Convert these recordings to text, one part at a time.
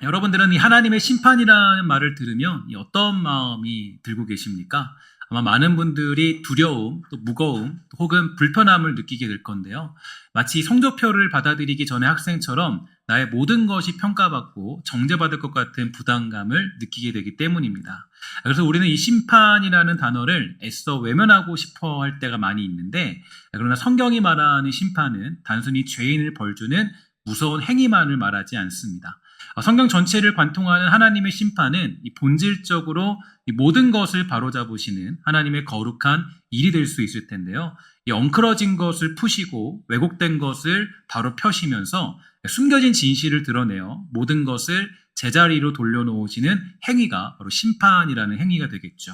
여러분들은 이 하나님의 심판이라는 말을 들으면 어떤 마음이 들고 계십니까? 아마 많은 분들이 두려움, 또 무거움, 혹은 불편함을 느끼게 될 건데요. 마치 성적표를 받아들이기 전에 학생처럼 나의 모든 것이 평가받고 정죄받을 것 같은 부담감을 느끼게 되기 때문입니다. 그래서 우리는 이 심판이라는 단어를 애써 외면하고 싶어 할 때가 많이 있는데, 그러나 성경이 말하는 심판은 단순히 죄인을 벌주는 무서운 행위만을 말하지 않습니다. 성경 전체를 관통하는 하나님의 심판은 이 본질적으로 이 모든 것을 바로잡으시는 하나님의 거룩한 일이 될 수 있을 텐데요. 이 엉클어진 것을 푸시고 왜곡된 것을 바로 펴시면서 숨겨진 진실을 드러내어 모든 것을 제자리로 돌려놓으시는 행위가 바로 심판이라는 행위가 되겠죠.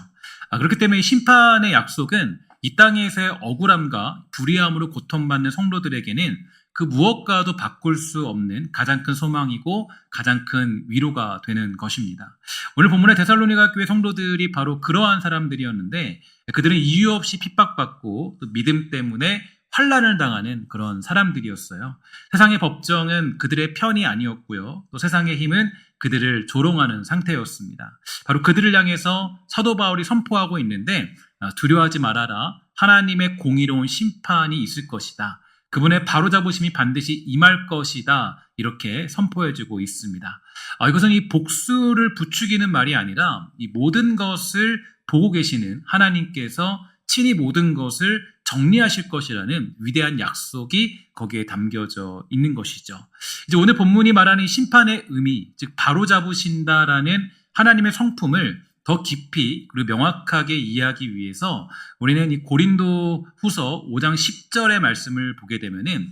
그렇기 때문에 심판의 약속은 이 땅에서의 억울함과 불의함으로 고통받는 성도들에게는 그 무엇과도 바꿀 수 없는 가장 큰 소망이고 가장 큰 위로가 되는 것입니다. 오늘 본문의 데살로니가 교회 성도들이 바로 그러한 사람들이었는데, 그들은 이유 없이 핍박받고 또 믿음 때문에 환난을 당하는 그런 사람들이었어요. 세상의 법정은 그들의 편이 아니었고요. 또 세상의 힘은 그들을 조롱하는 상태였습니다. 바로 그들을 향해서 사도 바울이 선포하고 있는데, 두려워하지 말아라. 하나님의 공의로운 심판이 있을 것이다. 그분의 바로잡으심이 반드시 임할 것이다. 이렇게 선포해주고 있습니다. 이것은 이 복수를 부추기는 말이 아니라 이 모든 것을 보고 계시는 하나님께서 친히 모든 것을 정리하실 것이라는 위대한 약속이 거기에 담겨져 있는 것이죠. 이제 오늘 본문이 말하는 심판의 의미, 즉 바로잡으신다라는 하나님의 성품을 더 깊이 그리고 명확하게 이해하기 위해서 우리는 이 고린도 후서 5장 10절의 말씀을 보게 되면은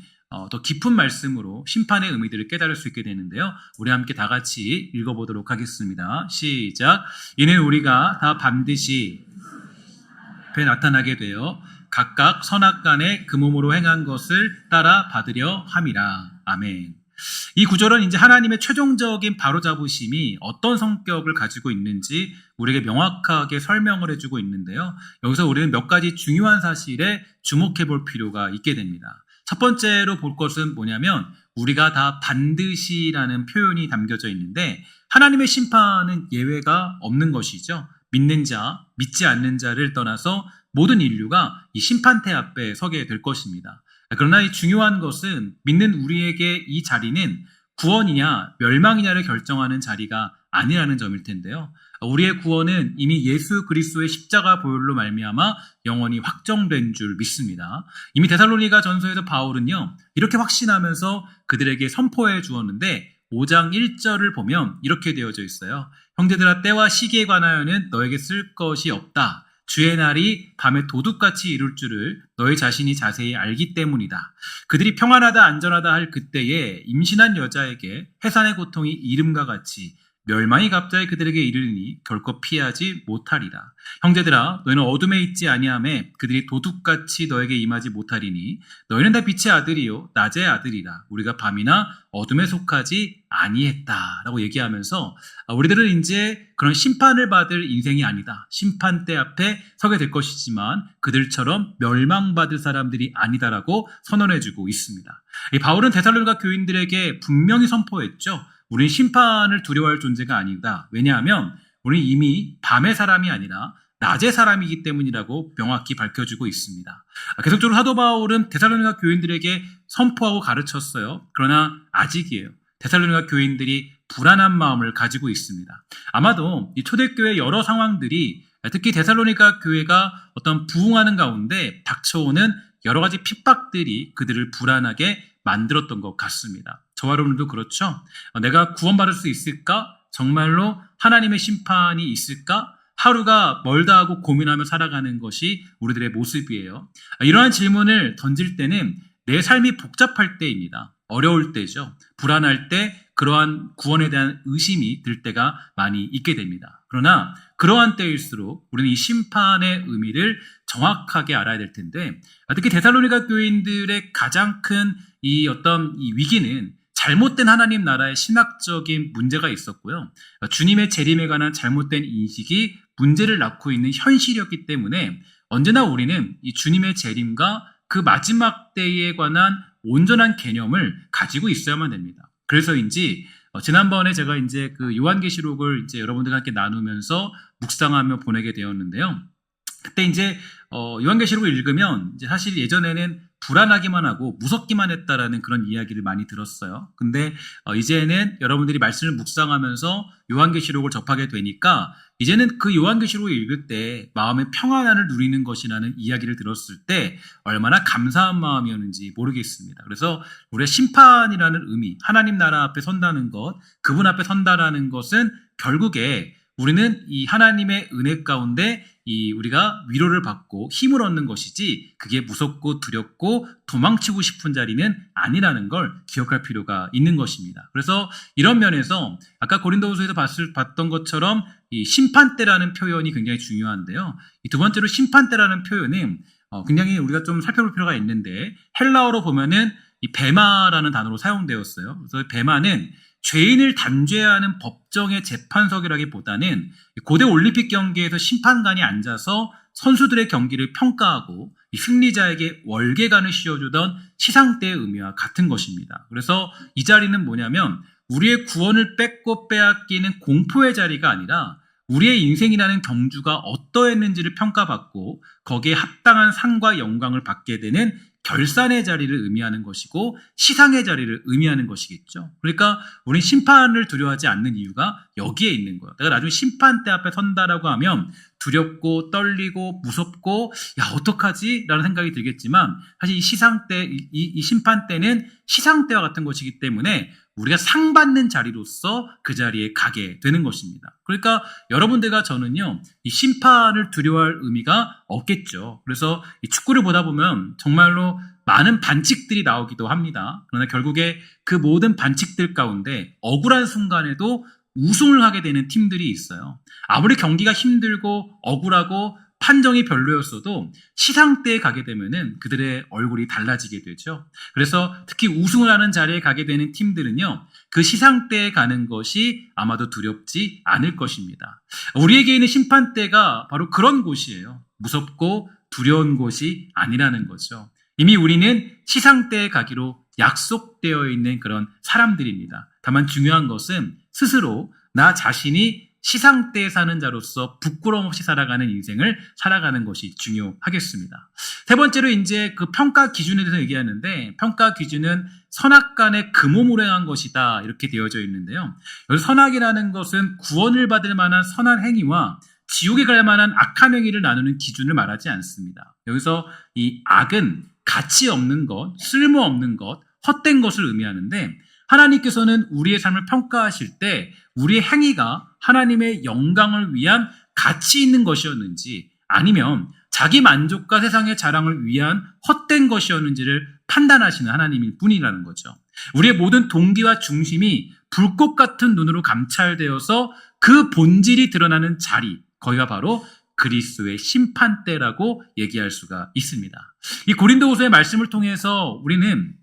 더 깊은 말씀으로 심판의 의미들을 깨달을 수 있게 되는데요. 우리 함께 다 같이 읽어보도록 하겠습니다. 시작. 이는 우리가 다 반드시 앞에 나타나게 되어 각각 선악간에 그 몸으로 행한 것을 따라 받으려 함이라. 아멘. 이 구절은 이제 하나님의 최종적인 바로잡으심이 어떤 성격을 가지고 있는지 우리에게 명확하게 설명을 해주고 있는데요. 여기서 우리는 몇 가지 중요한 사실에 주목해 볼 필요가 있게 됩니다. 첫 번째로 볼 것은 뭐냐면 우리가 다 반드시라는 표현이 담겨져 있는데 하나님의 심판은 예외가 없는 것이죠. 믿는 자, 믿지 않는 자를 떠나서 모든 인류가 이 심판대 앞에 서게 될 것입니다. 그러나 이 중요한 것은 믿는 우리에게 이 자리는 구원이냐 멸망이냐를 결정하는 자리가 아니라는 점일 텐데요. 우리의 구원은 이미 예수 그리스도의 십자가 보혈로 말미암아 영원히 확정된 줄 믿습니다. 이미 데살로니가 전서에서 바울은요 이렇게 확신하면서 그들에게 선포해 주었는데 5장 1절을 보면 이렇게 되어져 있어요. 형제들아 때와 시기에 관하여는 너에게 쓸 것이 없다. 주의 날이 밤에 도둑같이 이룰 줄을 너희 자신이 자세히 알기 때문이다. 그들이 평안하다 안전하다 할 그때에 임신한 여자에게 해산의 고통이 이름과 같이 멸망이 갑자기 그들에게 이르리니 결코 피하지 못하리라. 형제들아 너희는 어둠에 있지 아니하매 그들이 도둑같이 너에게 임하지 못하리니 너희는 다 빛의 아들이요 낮의 아들이라. 우리가 밤이나 어둠에 속하지 아니했다라고 얘기하면서 우리들은 이제 그런 심판을 받을 인생이 아니다. 심판대 앞에 서게 될 것이지만 그들처럼 멸망받을 사람들이 아니다라고 선언해주고 있습니다. 바울은 데살로니가 교인들에게 분명히 선포했죠. 우리는 심판을 두려워할 존재가 아니다. 왜냐하면 우리는 이미 밤의 사람이 아니라 낮의 사람이기 때문이라고 명확히 밝혀주고 있습니다. 계속적으로 사도 바울은 데살로니가 교인들에게 선포하고 가르쳤어요. 그러나 아직이에요. 데살로니가 교인들이 불안한 마음을 가지고 있습니다. 아마도 이 초대교회 여러 상황들이 특히 데살로니가 교회가 어떤 부흥하는 가운데 닥쳐오는 여러 가지 핍박들이 그들을 불안하게 만들었던 것 같습니다. 저와 여러분도 그렇죠? 내가 구원받을 수 있을까? 정말로 하나님의 심판이 있을까? 하루가 멀다 하고 고민하며 살아가는 것이 우리들의 모습이에요. 이러한 질문을 던질 때는 내 삶이 복잡할 때입니다. 어려울 때죠. 불안할 때 그러한 구원에 대한 의심이 들 때가 많이 있게 됩니다. 그러나 그러한 때일수록 우리는 이 심판의 의미를 정확하게 알아야 될 텐데 특히 데살로니가 교인들의 가장 큰 이 어떤 이 위기는 잘못된 하나님 나라의 신학적인 문제가 있었고요. 주님의 재림에 관한 잘못된 인식이 문제를 낳고 있는 현실이었기 때문에 언제나 우리는 이 주님의 재림과 그 마지막 때에 관한 온전한 개념을 가지고 있어야만 됩니다. 그래서인지 지난번에 제가 이제 그 요한계시록을 이제 여러분들과 함께 나누면서 묵상하며 보내게 되었는데요. 그때 이제 요한계시록을 읽으면 이제 사실 예전에는 불안하기만 하고 무섭기만 했다라는 그런 이야기를 많이 들었어요. 근데 이제는 여러분들이 말씀을 묵상하면서 요한계시록을 접하게 되니까 이제는 그 요한계시록을 읽을 때 마음의 평안함을 누리는 것이라는 이야기를 들었을 때 얼마나 감사한 마음이었는지 모르겠습니다. 그래서 우리의 심판이라는 의미, 하나님 나라 앞에 선다는 것, 그분 앞에 선다라는 것은 결국에 우리는 이 하나님의 은혜 가운데 우리가 위로를 받고 힘을 얻는 것이지 그게 무섭고 두렵고 도망치고 싶은 자리는 아니라는 걸 기억할 필요가 있는 것입니다. 그래서 이런 면에서 아까 고린도후서에서 봤던 것처럼 이 심판대라는 표현이 굉장히 중요한데요. 이 두 번째로 심판대라는 표현은 굉장히 우리가 좀 살펴볼 필요가 있는데 헬라어로 보면은 이 베마라는 단어로 사용되었어요. 그래서 베마는 죄인을 단죄하는 법정의 재판석이라기보다는 고대 올림픽 경기에서 심판관이 앉아서 선수들의 경기를 평가하고 승리자에게 월계관을 씌워주던 시상대의 의미와 같은 것입니다. 그래서 이 자리는 뭐냐면 우리의 구원을 뺏고 빼앗기는 공포의 자리가 아니라 우리의 인생이라는 경주가 어떠했는지를 평가받고 거기에 합당한 상과 영광을 받게 되는 결산의 자리를 의미하는 것이고 시상의 자리를 의미하는 것이겠죠. 그러니까 우리는 심판을 두려워하지 않는 이유가 여기에 있는 거예요. 내가 나중에 심판대 앞에 선다라고 하면 두렵고 떨리고 무섭고 야 어떡하지? 라는 생각이 들겠지만 사실 이 시상대, 이 심판대는 시상대와 같은 것이기 때문에 우리가 상 받는 자리로서 그 자리에 가게 되는 것입니다. 그러니까 여러분들과 저는요, 이 심판을 두려워할 의미가 없겠죠. 그래서 이 축구를 보다 보면 정말로 많은 반칙들이 나오기도 합니다. 그러나 결국에 그 모든 반칙들 가운데 억울한 순간에도 우승을 하게 되는 팀들이 있어요. 아무리 경기가 힘들고 억울하고 판정이 별로였어도 시상대에 가게 되면은 그들의 얼굴이 달라지게 되죠. 그래서 특히 우승을 하는 자리에 가게 되는 팀들은요, 그 시상대에 가는 것이 아마도 두렵지 않을 것입니다. 우리에게 있는 심판대가 바로 그런 곳이에요. 무섭고 두려운 곳이 아니라는 거죠. 이미 우리는 시상대에 가기로 약속되어 있는 그런 사람들입니다. 다만 중요한 것은 스스로 나 자신이 시상대에 사는 자로서 부끄러움 없이 살아가는 인생을 살아가는 것이 중요하겠습니다. 세 번째로 이제 그 평가 기준에 대해서 얘기하는데 평가 기준은 선악간의 금오물에 한 것이다 이렇게 되어져 있는데요. 여기 선악이라는 것은 구원을 받을 만한 선한 행위와 지옥에 갈 만한 악한 행위를 나누는 기준을 말하지 않습니다. 여기서 이 악은 가치 없는 것, 쓸모없는 것, 헛된 것을 의미하는데 하나님께서는 우리의 삶을 평가하실 때 우리의 행위가 하나님의 영광을 위한 가치 있는 것이었는지 아니면 자기 만족과 세상의 자랑을 위한 헛된 것이었는지를 판단하시는 하나님일 뿐이라는 거죠. 우리의 모든 동기와 중심이 불꽃 같은 눈으로 감찰되어서 그 본질이 드러나는 자리, 거기가 바로 그리스도의 심판대라고 얘기할 수가 있습니다. 이 고린도후서의 말씀을 통해서 우리는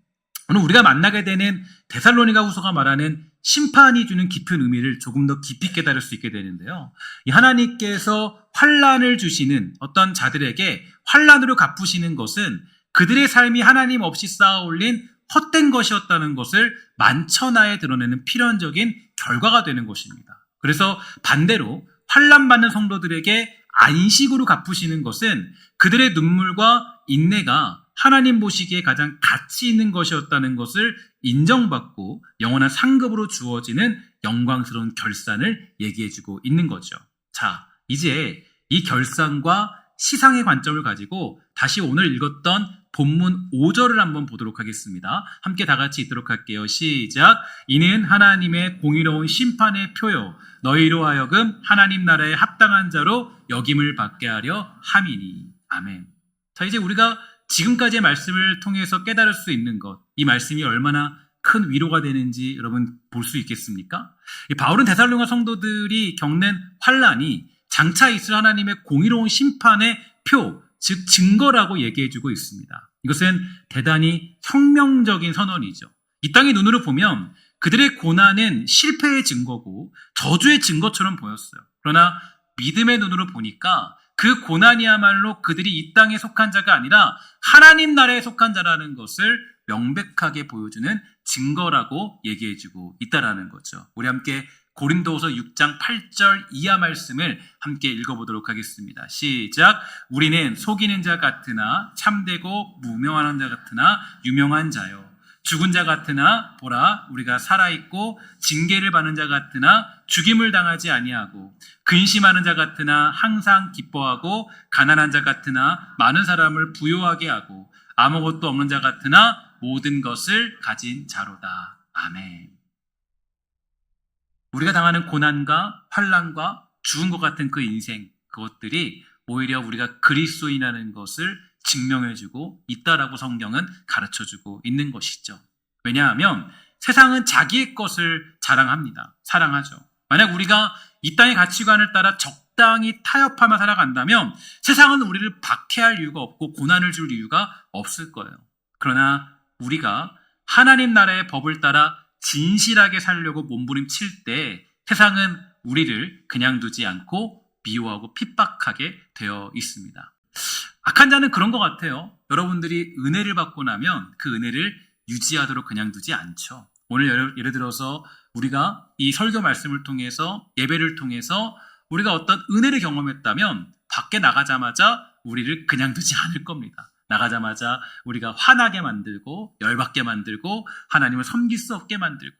오늘 우리가 만나게 되는 데살로니가 후서가 말하는 심판이 주는 깊은 의미를 조금 더 깊이 깨달을 수 있게 되는데요. 이 하나님께서 환난을 주시는 어떤 자들에게 환난으로 갚으시는 것은 그들의 삶이 하나님 없이 쌓아 올린 헛된 것이었다는 것을 만천하에 드러내는 필연적인 결과가 되는 것입니다. 그래서 반대로 환난받는 성도들에게 안식으로 갚으시는 것은 그들의 눈물과 인내가 하나님 보시기에 가장 가치 있는 것이었다는 것을 인정받고 영원한 상급으로 주어지는 영광스러운 결산을 얘기해주고 있는 거죠. 자, 이제 이 결산과 시상의 관점을 가지고 다시 오늘 읽었던 본문 5절을 한번 보도록 하겠습니다. 함께 다 같이 읽도록 할게요. 시작. 이는 하나님의 공의로운 심판의 표요 너희로 하여금 하나님 나라에 합당한 자로 여김을 받게 하려 함이니. 아멘. 자, 이제 우리가 지금까지의 말씀을 통해서 깨달을 수 있는 것, 이 말씀이 얼마나 큰 위로가 되는지 여러분 볼 수 있겠습니까? 바울은 데살로니가 성도들이 겪는 환난이 장차 있을 하나님의 공의로운 심판의 표, 즉 증거라고 얘기해주고 있습니다. 이것은 대단히 혁명적인 선언이죠. 이 땅의 눈으로 보면 그들의 고난은 실패의 증거고 저주의 증거처럼 보였어요. 그러나 믿음의 눈으로 보니까 그 고난이야말로 그들이 이 땅에 속한 자가 아니라 하나님 나라에 속한 자라는 것을 명백하게 보여주는 증거라고 얘기해주고 있다라는 거죠. 우리 함께 고린도후서 6장 8절 이하 말씀을 함께 읽어보도록 하겠습니다. 시작. 우리는 속이는 자 같으나 참되고 무명한 자 같으나 유명한 자요. 죽은 자 같으나 보라 우리가 살아있고 징계를 받는 자 같으나 죽임을 당하지 아니하고 근심하는 자 같으나 항상 기뻐하고 가난한 자 같으나 많은 사람을 부요하게 하고 아무것도 없는 자 같으나 모든 것을 가진 자로다. 아멘. 우리가 당하는 고난과 환난과 죽은 것 같은 그 인생, 그것들이 오히려 우리가 그리스도인이라는 것을 증명해주고 있다라고 성경은 가르쳐주고 있는 것이죠. 왜냐하면 세상은 자기의 것을 자랑합니다. 사랑하죠. 만약 우리가 이 땅의 가치관을 따라 적당히 타협하며 살아간다면 세상은 우리를 박해할 이유가 없고 고난을 줄 이유가 없을 거예요. 그러나 우리가 하나님 나라의 법을 따라 진실하게 살려고 몸부림칠 때 세상은 우리를 그냥 두지 않고 미워하고 핍박하게 되어 있습니다. 악한 자는 그런 것 같아요. 여러분들이 은혜를 받고 나면 그 은혜를 유지하도록 그냥 두지 않죠. 오늘 예를 들어서 우리가 이 설교 말씀을 통해서 예배를 통해서 우리가 어떤 은혜를 경험했다면 밖에 나가자마자 우리를 그냥 두지 않을 겁니다. 나가자마자 우리가 화나게 만들고 열받게 만들고 하나님을 섬길 수 없게 만들고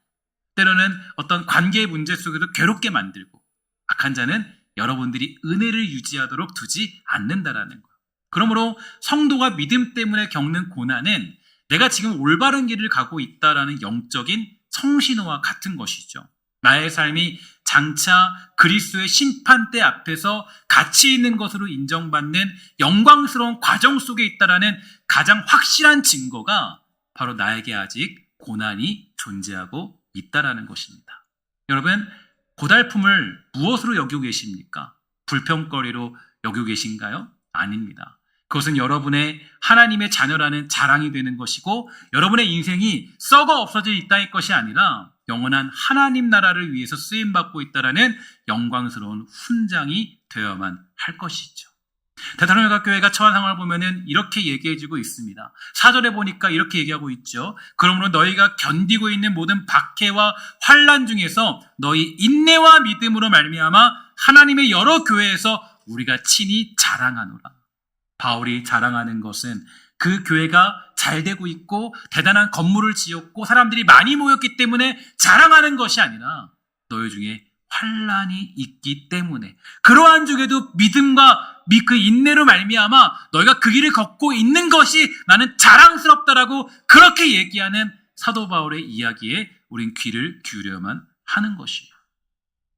때로는 어떤 관계의 문제 속에도 괴롭게 만들고 악한 자는 여러분들이 은혜를 유지하도록 두지 않는다라는 거예요. 그러므로 성도가 믿음 때문에 겪는 고난은 내가 지금 올바른 길을 가고 있다라는 영적인 성신호와 같은 것이죠. 나의 삶이 장차 그리스도의 심판대 앞에서 가치 있는 것으로 인정받는 영광스러운 과정 속에 있다라는 가장 확실한 증거가 바로 나에게 아직 고난이 존재하고 있다라는 것입니다. 여러분, 고달픔을 무엇으로 여기고 계십니까? 불평거리로 여기고 계신가요? 아닙니다. 그것은 여러분의 하나님의 자녀라는 자랑이 되는 것이고 여러분의 인생이 썩어 없어질 이 땅의 것이 아니라 영원한 하나님 나라를 위해서 쓰임받고 있다라는 영광스러운 훈장이 되어야만 할 것이죠. 데살로니가 교회가 처한 상황을 보면은 이렇게 얘기해주고 있습니다. 4절에 보니까 이렇게 얘기하고 있죠. 그러므로 너희가 견디고 있는 모든 박해와 환난 중에서 너희 인내와 믿음으로 말미암아 하나님의 여러 교회에서 우리가 친히 자랑하노라. 바울이 자랑하는 것은 그 교회가 잘 되고 있고 대단한 건물을 지었고 사람들이 많이 모였기 때문에 자랑하는 것이 아니라 너희 중에 환난이 있기 때문에 그러한 중에도 믿음과 그 인내로 말미암아 너희가 그 길을 걷고 있는 것이 나는 자랑스럽다라고 그렇게 얘기하는 사도 바울의 이야기에 우린 귀를 기울여야만 하는 것이에요.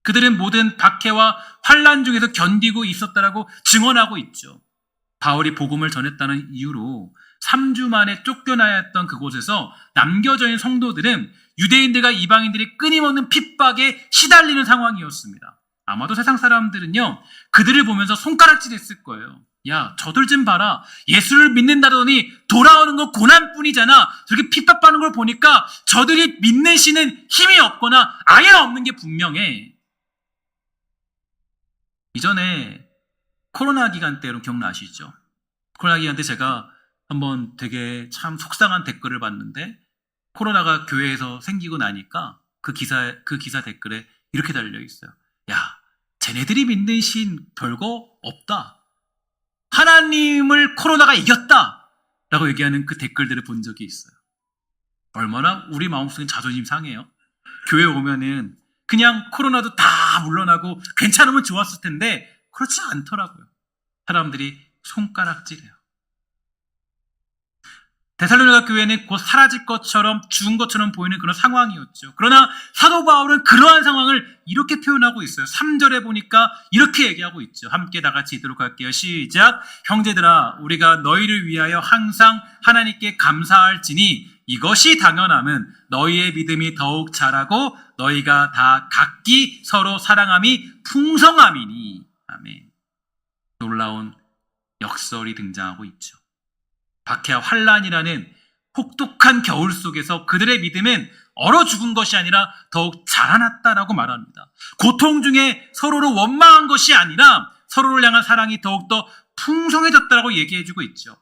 그들은 모든 박해와 환난 중에서 견디고 있었다라고 증언하고 있죠. 바울이 복음을 전했다는 이유로 3주 만에 쫓겨나야 했던 그곳에서 남겨져 있는 성도들은 유대인들과 이방인들이 끊임없는 핍박에 시달리는 상황이었습니다. 아마도 세상 사람들은요, 그들을 보면서 손가락질했을 거예요. 야, 저들 좀 봐라. 예수를 믿는다더니 돌아오는 건 고난뿐이잖아. 저렇게 핍박받는 걸 보니까 저들이 믿는 신은 힘이 없거나 아예 없는 게 분명해. 이전에 코로나 기간 때 여러분 기억나시죠? 코로나 기간 때 제가 한번 되게 참 속상한 댓글을 봤는데 코로나가 교회에서 생기고 나니까 그 기사 댓글에 이렇게 달려 있어요. 야, 쟤네들이 믿는 신 별거 없다. 하나님을 코로나가 이겼다. 라고 얘기하는 그 댓글들을 본 적이 있어요. 얼마나 우리 마음속에 자존심 상해요. 교회 오면은 그냥 코로나도 다 물러나고 괜찮으면 좋았을 텐데 그렇지 않더라고요. 사람들이 손가락질해요. 데살로니가 교회는 곧 사라질 것처럼 죽은 것처럼 보이는 그런 상황이었죠. 그러나 사도 바울은 그러한 상황을 이렇게 표현하고 있어요. 3절에 보니까 이렇게 얘기하고 있죠. 함께 다 같이 읽도록 할게요. 시작. 형제들아, 우리가 너희를 위하여 항상 하나님께 감사할지니 이것이 당연함은 너희의 믿음이 더욱 자라고 너희가 다 각기 서로 사랑함이 풍성함이니. 아멘. 놀라운 역설이 등장하고 있죠. 박해와 환난이라는 혹독한 겨울 속에서 그들의 믿음은 얼어 죽은 것이 아니라 더욱 자라났다라고 말합니다. 고통 중에 서로를 원망한 것이 아니라 서로를 향한 사랑이 더욱더 풍성해졌다라고 얘기해주고 있죠.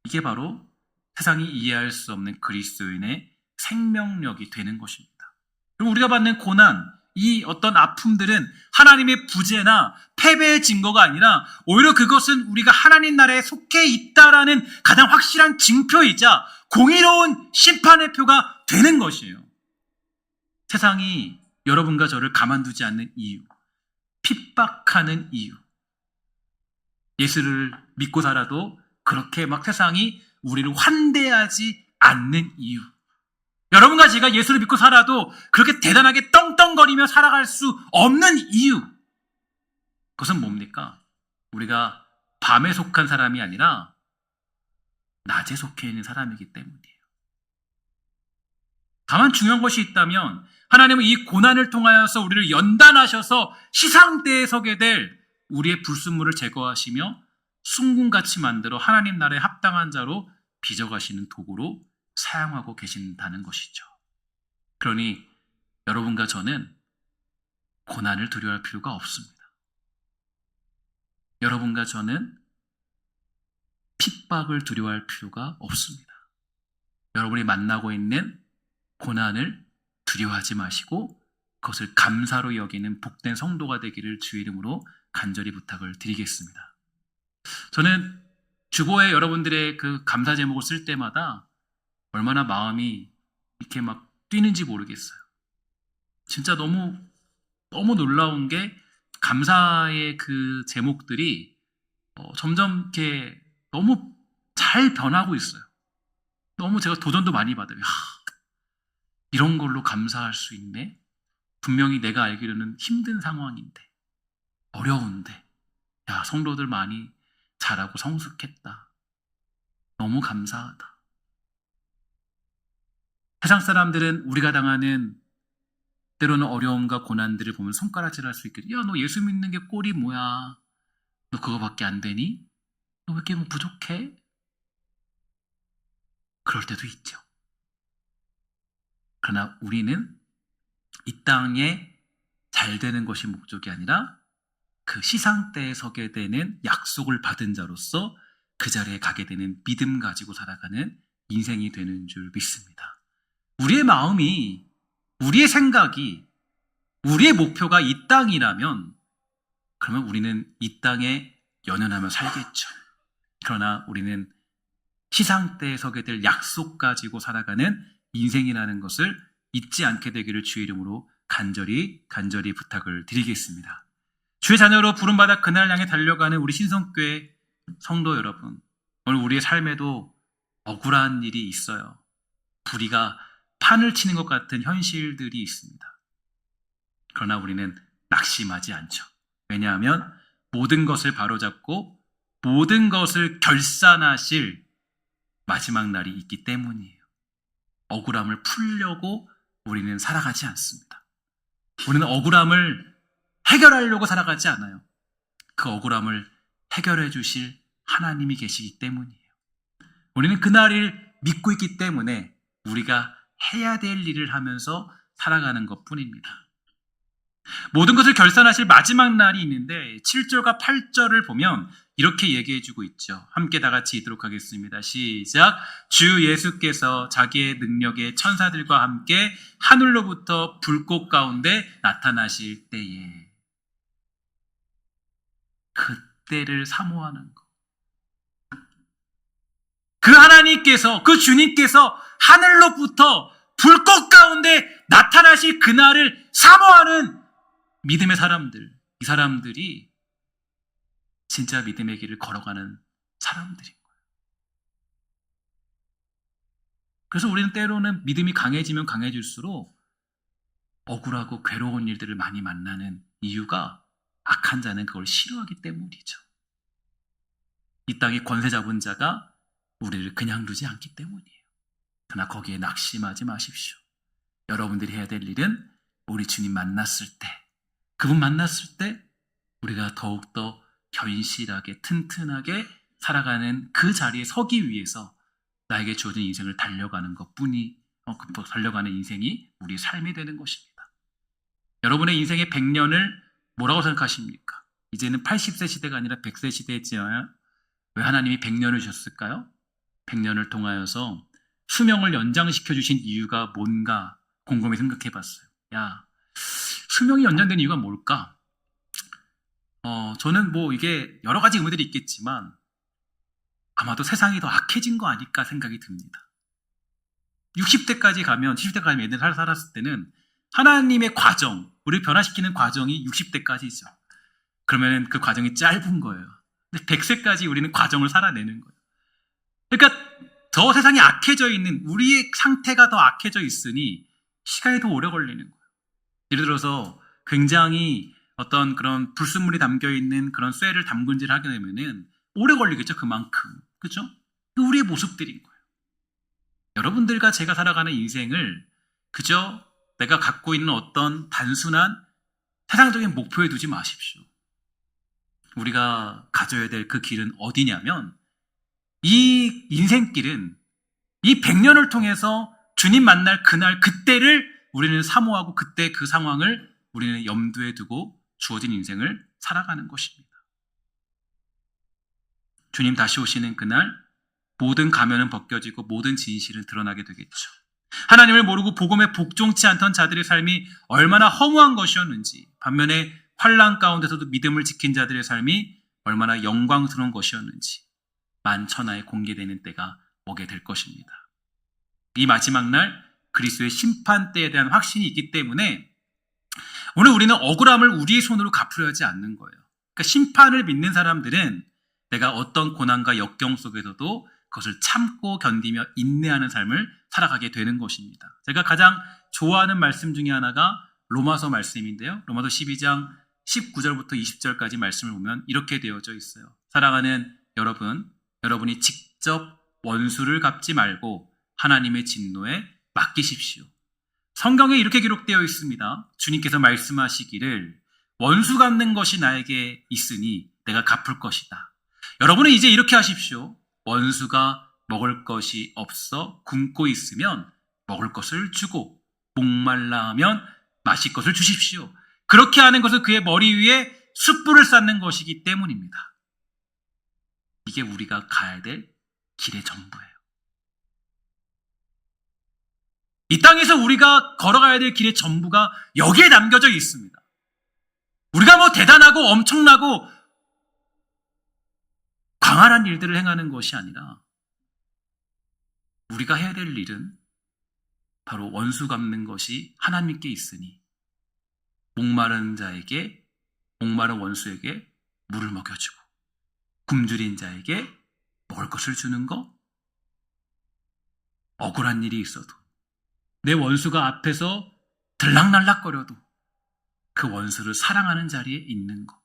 이게 바로 세상이 이해할 수 없는 그리스도인의 생명력이 되는 것입니다. 그리고 우리가 받는 고난, 이 어떤 아픔들은 하나님의 부재나 패배의 증거가 아니라 오히려 그것은 우리가 하나님 나라에 속해 있다라는 가장 확실한 징표이자 공의로운 심판의 표가 되는 것이에요. 세상이 여러분과 저를 가만두지 않는 이유, 핍박하는 이유, 예수를 믿고 살아도 그렇게 막 세상이 우리를 환대하지 않는 이유, 여러분과 제가 예수를 믿고 살아도 그렇게 대단하게 떵떵거리며 살아갈 수 없는 이유, 그것은 뭡니까? 우리가 밤에 속한 사람이 아니라 낮에 속해 있는 사람이기 때문이에요. 다만 중요한 것이 있다면 하나님은 이 고난을 통하여서 우리를 연단하셔서 시상대에 서게 될 우리의 불순물을 제거하시며 순금같이 만들어 하나님 나라에 합당한 자로 빚어가시는 도구로 사용하고 계신다는 것이죠. 그러니 여러분과 저는 고난을 두려워할 필요가 없습니다. 여러분과 저는 핍박을 두려워할 필요가 없습니다. 여러분이 만나고 있는 고난을 두려워하지 마시고 그것을 감사로 여기는 복된 성도가 되기를 주의 이름으로 간절히 부탁을 드리겠습니다. 저는 주보에 여러분들의 그 감사 제목을 쓸 때마다 얼마나 마음이 이렇게 막 뛰는지 모르겠어요. 진짜 너무 놀라운 게 감사의 그 제목들이 점점 이렇게 너무 잘 변하고 있어요. 너무 제가 도전도 많이 받아요. 이런 걸로 감사할 수 있네? 분명히 내가 알기로는 힘든 상황인데, 어려운데, 성도들 많이 잘하고 성숙했다. 너무 감사하다. 세상 사람들은 우리가 당하는 때로는 어려움과 고난들을 보면 손가락질할 수 있겠지. 너 예수 믿는 게 꼴이 뭐야? 너 그거밖에 안 되니? 너 왜 이렇게 부족해? 그럴 때도 있죠. 그러나 우리는 이 땅에 잘 되는 것이 목적이 아니라 그 시상대에 서게 되는 약속을 받은 자로서 그 자리에 가게 되는 믿음 가지고 살아가는 인생이 되는 줄 믿습니다. 우리의 마음이, 우리의 생각이, 우리의 목표가 이 땅이라면 그러면 우리는 이 땅에 연연하며 살겠죠. 그러나 우리는 시상대에 서게 될 약속 가지고 살아가는 인생이라는 것을 잊지 않게 되기를 주의 이름으로 간절히 부탁을 드리겠습니다. 주의 자녀로 부름받아 그날 향해 달려가는 우리 신성교회 성도 여러분, 오늘 우리의 삶에도 억울한 일이 있어요. 불의가 판을 치는 것 같은 현실들이 있습니다. 그러나 우리는 낙심하지 않죠. 왜냐하면 모든 것을 바로잡고 모든 것을 결산하실 마지막 날이 있기 때문이에요. 억울함을 풀려고 우리는 살아가지 않습니다. 우리는 억울함을 해결하려고 살아가지 않아요. 그 억울함을 해결해 주실 하나님이 계시기 때문이에요. 우리는 그날을 믿고 있기 때문에 우리가 해야 될 일을 하면서 살아가는 것 뿐입니다. 모든 것을 결산하실 마지막 날이 있는데 7절과 8절을 보면 이렇게 얘기해주고 있죠. 함께 다 같이 읽도록 하겠습니다. 시작. 주 예수께서 자기의 능력의 천사들과 함께 하늘로부터 불꽃 가운데 나타나실 때에, 그때를 사모하는 것. 그 하나님께서, 그 주님께서 하늘로부터 불꽃 가운데 나타나실 그날을 사모하는 믿음의 사람들, 이 사람들이 진짜 믿음의 길을 걸어가는 사람들인 거예요. 그래서 우리는 때로는 믿음이 강해지면 강해질수록 억울하고 괴로운 일들을 많이 만나는 이유가 악한 자는 그걸 싫어하기 때문이죠. 이 땅에 권세 잡은 자가 우리를 그냥 두지 않기 때문이에요. 그러나 거기에 낙심하지 마십시오. 여러분들이 해야 될 일은 우리 주님 만났을 때, 그분 만났을 때 우리가 더욱더 견실하게 튼튼하게 살아가는 그 자리에 서기 위해서 나에게 주어진 인생을 달려가는 것뿐이 달려가는 인생이 우리 삶이 되는 것입니다. 여러분의 인생의 100년을 뭐라고 생각하십니까? 이제는 80세 시대가 아니라 100세 시대였지만 왜 하나님이 100년을 주셨을까요? 100년을 통하여서 수명을 연장시켜 주신 이유가 뭔가 곰곰이 생각해 봤어요. 야, 수명이 연장된 이유가 뭘까? 저는 뭐 이게 여러 가지 의미들이 있겠지만 아마도 세상이 더 악해진 거 아닐까 생각이 듭니다. 60대까지 가면, 70대까지 가면 애들 살았을 때는 하나님의 과정, 우리를 변화시키는 과정이 60대까지죠. 그러면 그 과정이 짧은 거예요. 근데 100세까지 우리는 과정을 살아내는 거예요. 그러니까 더 세상이 악해져 있는, 우리의 상태가 더 악해져 있으니 시간이 더 오래 걸리는 거예요. 예를 들어서 굉장히 어떤 그런 불순물이 담겨 있는 그런 쇠를 담근질을 하게 되면은 오래 걸리겠죠, 그만큼. 그죠? 우리의 모습들인 거예요. 여러분들과 제가 살아가는 인생을 그저 내가 갖고 있는 어떤 단순한 세상적인 목표에 두지 마십시오. 우리가 가져야 될 그 길은 어디냐면, 이 인생길은 이 100년을 통해서 주님 만날 그날, 그때를 우리는 사모하고 그때 그 상황을 우리는 염두에 두고 주어진 인생을 살아가는 것입니다. 주님 다시 오시는 그날 모든 가면은 벗겨지고 모든 진실은 드러나게 되겠죠. 하나님을 모르고 복음에 복종치 않던 자들의 삶이 얼마나 허무한 것이었는지, 반면에 환난 가운데서도 믿음을 지킨 자들의 삶이 얼마나 영광스러운 것이었는지 만천하에 공개되는 때가 오게 될 것입니다. 이 마지막 날 그리스도의 심판 때에 대한 확신이 있기 때문에 오늘 우리는 억울함을 우리의 손으로 갚으려 하지 않는 거예요. 그러니까 심판을 믿는 사람들은 내가 어떤 고난과 역경 속에서도 그것을 참고 견디며 인내하는 삶을 살아가게 되는 것입니다. 제가 가장 좋아하는 말씀 중에 하나가 로마서 말씀인데요. 로마서 12장 19절부터 20절까지 말씀을 보면 이렇게 되어져 있어요. 사랑하는 여러분, 여러분이 직접 원수를 갚지 말고 하나님의 진노에 맡기십시오. 성경에 이렇게 기록되어 있습니다. 주님께서 말씀하시기를 원수 갚는 것이 나에게 있으니 내가 갚을 것이다. 여러분은 이제 이렇게 하십시오. 원수가 먹을 것이 없어 굶고 있으면 먹을 것을 주고 목말라 하면 마실 것을 주십시오. 그렇게 하는 것은 그의 머리 위에 숯불을 쌓는 것이기 때문입니다. 이게 우리가 가야 될 길의 전부예요. 이 땅에서 우리가 걸어가야 될 길의 전부가 여기에 남겨져 있습니다. 우리가 뭐 대단하고 엄청나고 광활한 일들을 행하는 것이 아니라 우리가 해야 될 일은 바로 원수 갚는 것이 하나님께 있으니 목마른 원수에게 물을 먹여주고 굶주린 자에게 먹을 것을 주는 것, 억울한 일이 있어도 내 원수가 앞에서 들락날락거려도 그 원수를 사랑하는 자리에 있는 것,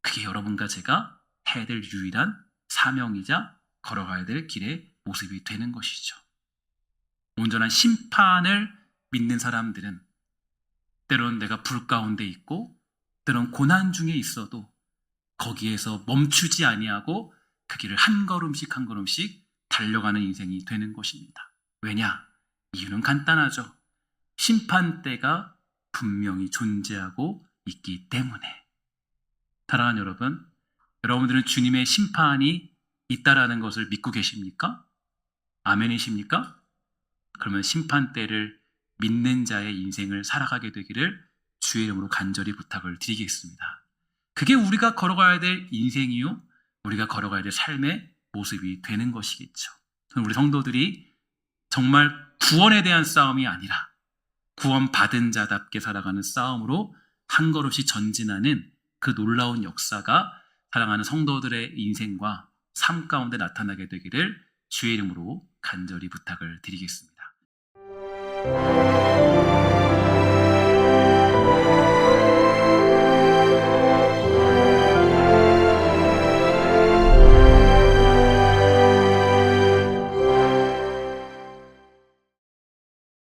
그게 여러분과 제가 해야 될 유일한 사명이자 걸어가야 될 길의 모습이 되는 것이죠. 온전한 심판을 믿는 사람들은 때론 내가 불 가운데 있고 때론 고난 중에 있어도 거기에서 멈추지 아니하고 그 길을 한 걸음씩 한 걸음씩 달려가는 인생이 되는 것입니다. 왜냐? 이유는 간단하죠. 심판대가 분명히 존재하고 있기 때문에. 사랑하는 여러분, 여러분들은 주님의 심판이 있다라는 것을 믿고 계십니까? 아멘이십니까? 그러면 심판대를 믿는 자의 인생을 살아가게 되기를 주의 이름으로 간절히 부탁을 드리겠습니다. 그게 우리가 걸어가야 될 인생이요, 우리가 걸어가야 될 삶의 모습이 되는 것이겠죠. 우리 성도들이 정말 구원에 대한 싸움이 아니라 구원받은 자답게 살아가는 싸움으로 한 걸음씩 전진하는 그 놀라운 역사가 사랑하는 성도들의 인생과 삶 가운데 나타나게 되기를 주의 이름으로 간절히 부탁을 드리겠습니다.